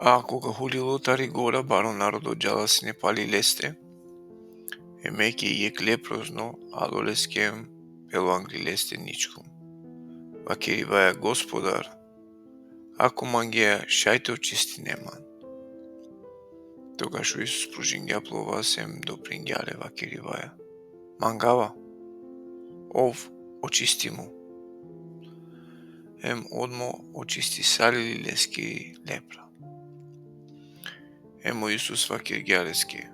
А кога хулило тари гора баро народот джала си не пали лесте, емеќе иек лепрозно, а долескем пелуангли лесте ничкум. Вакериваја Господар, ако мангеја шајте очисти неман. Тогаш Исус пружингјаплова сем допрингјале вакериваја. Мангава, ов очисти му. Ем одмо очисти салили лески лепра. Емо Исус вакергјалеске,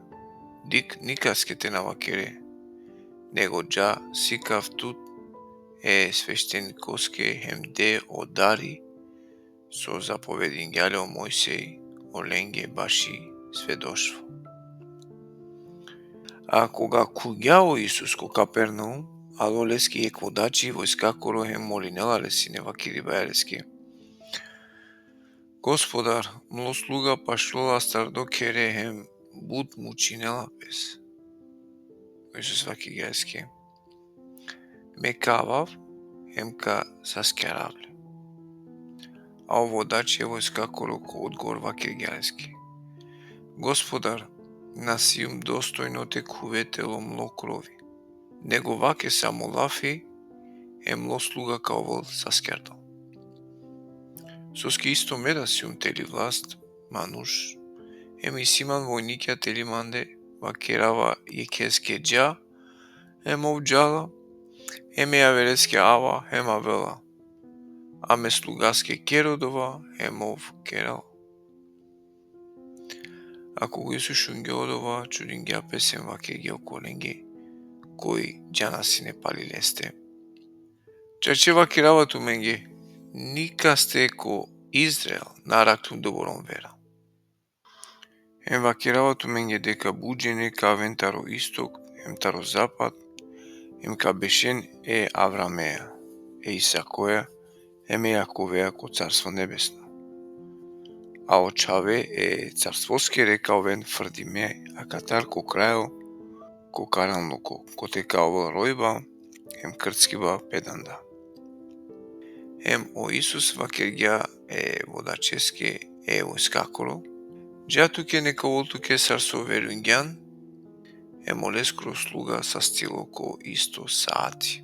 дик никаскете на вакере, него джа сикав тут свештеникоске хем де одари со заповедингјале о Мојсеј, о ленге баши сведоштво. А кога куѓао Исус ко Капернаум, а долески ек водачи војскакоро хем молинелале сине вакеривајалеске. Господар, млослуга пашлола стардокере хем буд мучинела пес. Исус вакеривајалеске. Мекавав хем ка саскјаравле. А о водачи војскакоро ко одгор вакеривајалеске. Господар, насиум достојно те куветело млокрови, него ваке само лафи млослуга као вол саскјардо. Соски исто меда сиум тели власт, мануш, и симан војникја тели манде, вакерава јекеске джа, ов джала, ја велеске ава, авела, аме слугаске керодова, ов керал. А кога Исус шунгјодова, чудингја песен вакеги околенги, кои джана си не пали лесте. Чаче вакеравату менге, ника сте ко Израел нарактун доборон вера. Вакеравату менге дека буџене ка вентаро исток, таро запад, ка бешен Аврамеја, Исакоја, Јаковеја ко Царство небесно. А очаве царствоске река овен фрдиме, а катар ко крајо, ко каранлоко, ко текао ројба, крцкива педанда. О Исус вакергја водаческе војскакоро, джатуке нека олтуке сарсо верунгјан, олескро слуга са стило ко исто саати.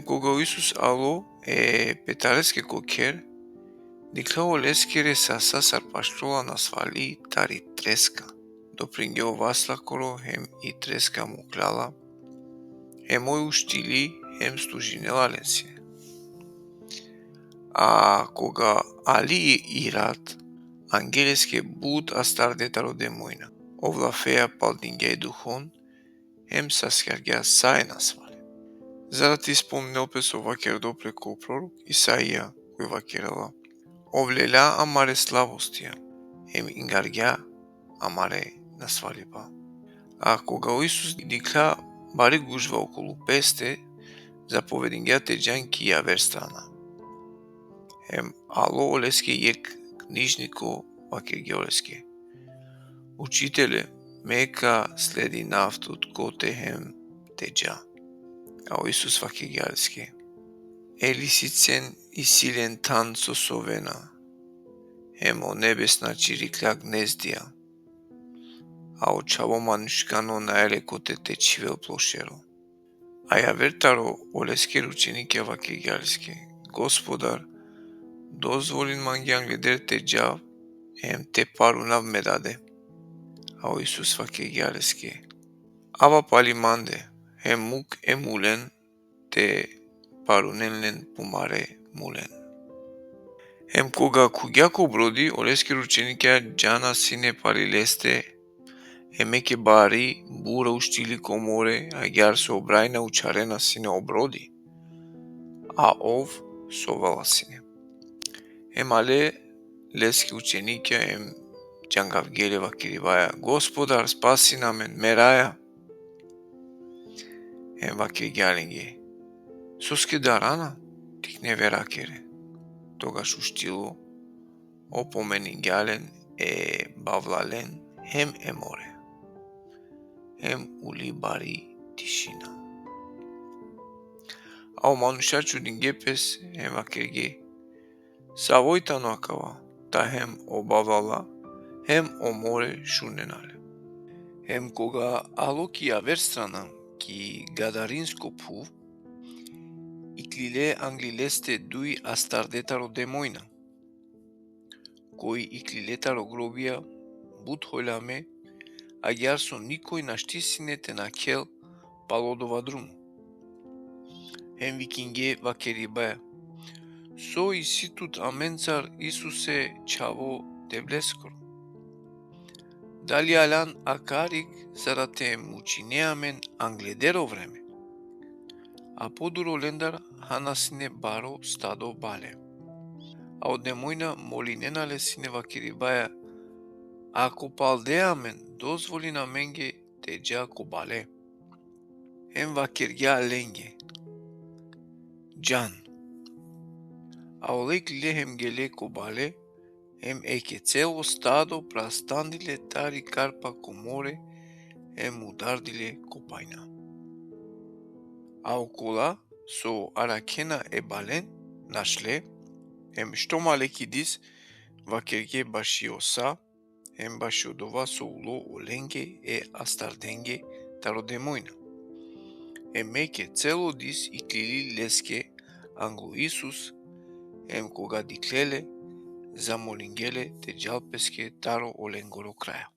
Кога Исус ало петалеске ко кер, диклао лескере са сасар паштола на свали тари треска. Допрингео васлакоро и треска му клала, мој уштили служинелален си. А кога али ират, ангелеске буд астардетаро демојна, овлафеја палдингјај духон, саскјаргја сај на свале. Зарад исполнил песо вакердо преко пророк Исаија, кој вакерала, овлеля амаре славостија, ингаргја амаре на свалипа. А кога Исус дикла бари гужва околу песте, заповедингјате џанки ја верстрана. Ало олеске јек книжнико вакергјолеске. Учителе, мека следи нафтут коте теџа. А Исус вакергјалеске. Елисицен и силен тан сосовена. О небесна чирикля гнездија. А очаво манушкано наеле коте течивел плошеро. А ја вертаро олеске рученике вакергјалеске. Господар, дозволин мангјан гледерте джав, те пару нав ме даде. А Исус вакергјалеске. Ава пали манде, мук мулен, те парунелен пумаре мулен. Кога куѓако броди, олеске рученике джана си не пали лесте, меќе бари, бура уштили ко море, а ѓар со обрајна учарена сине оброди, а ов со вала сине. Але лески ученике џангавгеле вакериваја, Господар, спаси намен, мераја. Вакергјаленге, соске дарана, тик не веракере. Тогаш уштило, опоменингјален бавлален, море. Ули бари тишина. А о мануша чудинге пес, вакерге, савојтано акава, та хем обавлала, хем о море шуненале. Хем кога алоки аверстрана ки гадаринско пу, иклиле англилесте дуи астардетаро демојна, кои иклилетаро гробија бут хојламе, агјар со никој на штисинете на кел палодова друму. Хем викинге вакерибаја, со иситут аменцар Исусе чаво девлескоро. Дали алан акарик зарате мучинеамен англедеро време, а подуро лендар ханасине баро стадо бале. А од демојна молиненале сине вакерибаја, ако палдеамен дозволи на менге те джако бале. Хем вакергја ленге, джан. А олек лехем геле кобале, хем еке цело стадо прастандиле тари карпа коморе, хем удардиле копајна. А окола со аракена е бален нашле, хем што малеки дис вакерге баши оса, хем баши одова со уло оленге е астарденге таро демојна. Хем еке цело дис иклили леске англо Исус, хем кога диклеле, замолингеле те джалпеске таро оленгоро краја.